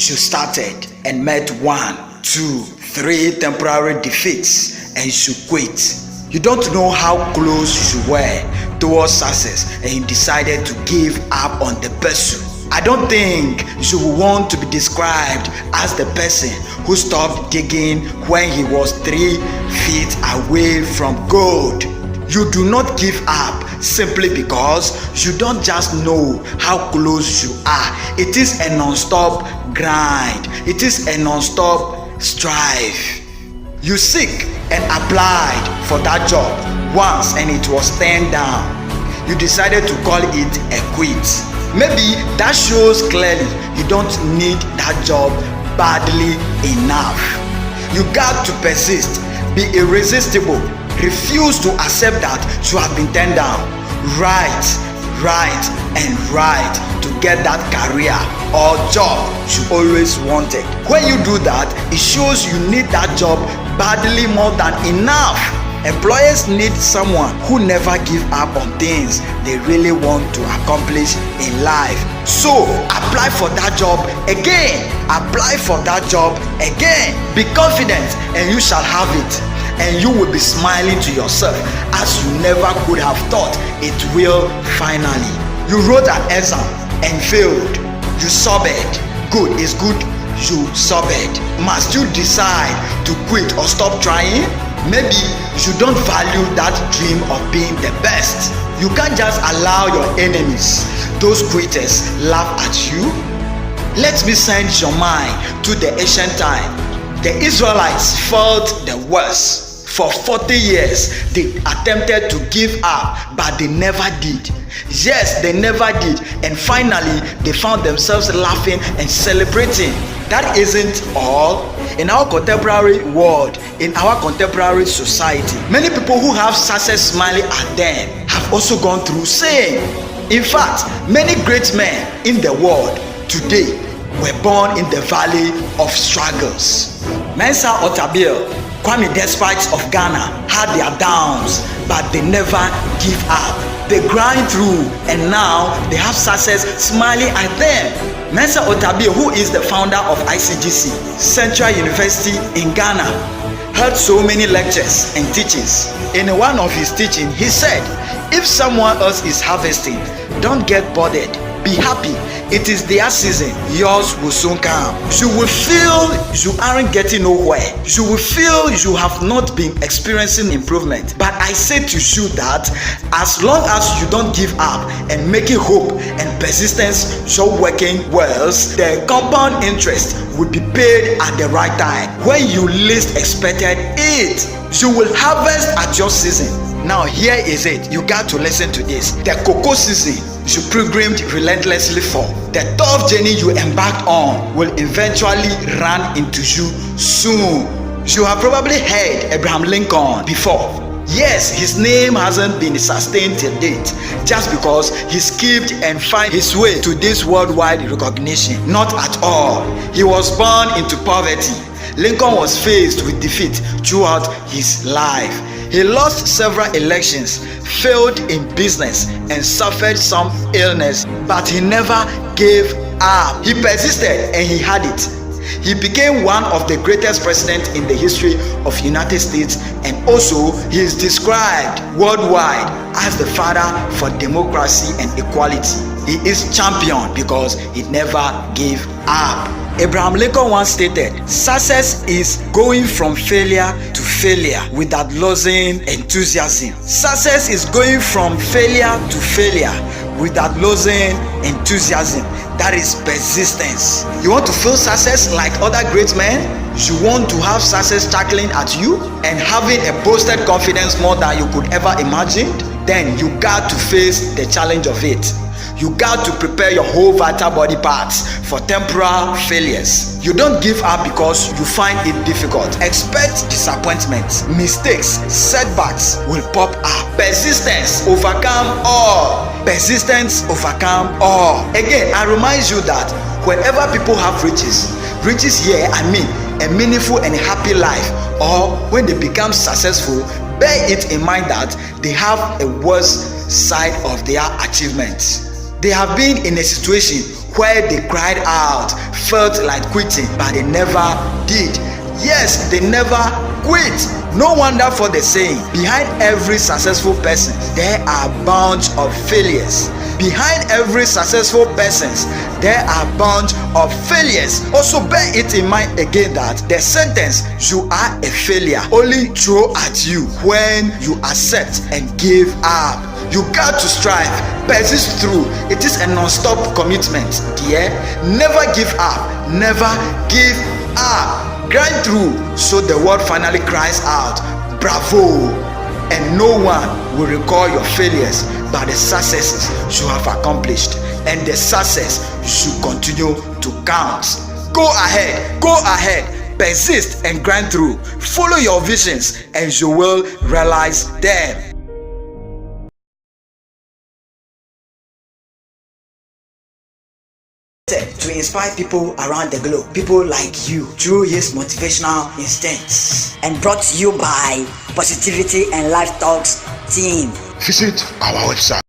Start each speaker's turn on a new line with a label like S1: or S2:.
S1: you started and met 1, 2, 3 temporary defeats and you quit. You don't know how close you were towards success and you decided to give up on the pursuit. I don't think you want to be described as the person who stopped digging when he was 3 feet away from gold. You do not give up simply because you don't just know how close you are. It is a non-stop grind. It is a non-stop strive. You seek and applied for that job once and it was turned down. You decided to call it a quit. Maybe that shows clearly you don't need that job badly enough. You got to persist, be irresistible, refuse to accept that you have been turned down. Right to get that career or job you always wanted. When you do that, it shows you need that job badly more than enough. Employers need someone who never give up on things they really want to accomplish in life. So apply for that job again. Apply for that job again. Be confident and you shall have it. And you will be smiling to yourself as you never could have thought it will finally. You wrote an exam and failed. You sobbed. Good is good. You sobbed. Must you decide to quit or stop trying? Maybe you don't value that dream of being the best. You can't just allow your enemies, those quitters, laugh at you. Let me send your mind to the ancient time. The Israelites felt the worst. For 40 years, they attempted to give up, but they never did. Yes, they never did. And finally, they found themselves laughing and celebrating. That isn't all. In our contemporary world, in our contemporary society, many people who have success smiling at them have also gone through same. In fact, many great men in the world today were born in the valley of struggles. Mensa Otabil, Kwame Despite of Ghana had their downs, but they never give up. They grind through and now they have success smiling at them. Mensa Otabil, who is the founder of ICGC, Central University in Ghana, heard so many lectures and teachings. In one of his teachings, he said, if someone else is harvesting, don't get bothered. Be happy. It is their season. Yours will soon come. You will feel you aren't getting nowhere. You will feel you have not been experiencing improvement. But I say to you that as long as you don't give up and making hope and persistence show working wells, the compound interest will be paid at the right time. When you least expected it, you will harvest at your season. Now here is it. You got to listen to this. The cocoa season you pilgrimed relentlessly for, the tough journey you embarked on will eventually run into you soon. You have probably heard Abraham Lincoln before. Yes, his name hasn't been sustained till date just because he skipped and found his way to this worldwide recognition. Not at all. He was born into poverty. Lincoln was faced with defeat throughout his life. He lost several elections, failed in business, and suffered some illness, but he never gave up. He persisted and he had it. He became one of the greatest presidents in the history of the United States, and also he is described worldwide as the father for democracy and equality. He is champion because he never gave up. Abraham Lincoln once stated, success is going from failure to failure without losing enthusiasm. Success is going from failure to failure without losing enthusiasm. That is persistence. You want to feel success like other great men? You want to have success tackling at you and having a boasted confidence more than you could ever imagine? Then you got to face the challenge of it. You got to prepare your whole vital body parts for temporal failures. You don't give up because you find it difficult. Expect disappointments, mistakes, setbacks will pop up. Persistence overcome all. Persistence overcome all. Again, I remind you that whenever people have riches here, I mean a meaningful and happy life, or when they become successful, bear it in mind that they have a worse side of their achievements. They have been in a situation where they cried out, felt like quitting, but they never did. Yes, they never quit. No wonder for the saying, behind every successful person, there are a bunch of failures. Behind every successful person, there are a bunch of failures. Also bear it in mind again that the sentence, you are a failure, only throw at you when you accept and give up. You got to strive, persist through. It is a non-stop commitment, dear. Never give up, never give up. Grind through so the world finally cries out, bravo! And no one will recall your failures, but the successes you have accomplished, and the success should continue to count. Go ahead, persist and grind through. Follow your visions and you will realize them. To inspire people around the globe, people like you, through his motivational instincts, and brought to you by Positivity and Life Talks team.
S2: Visit our website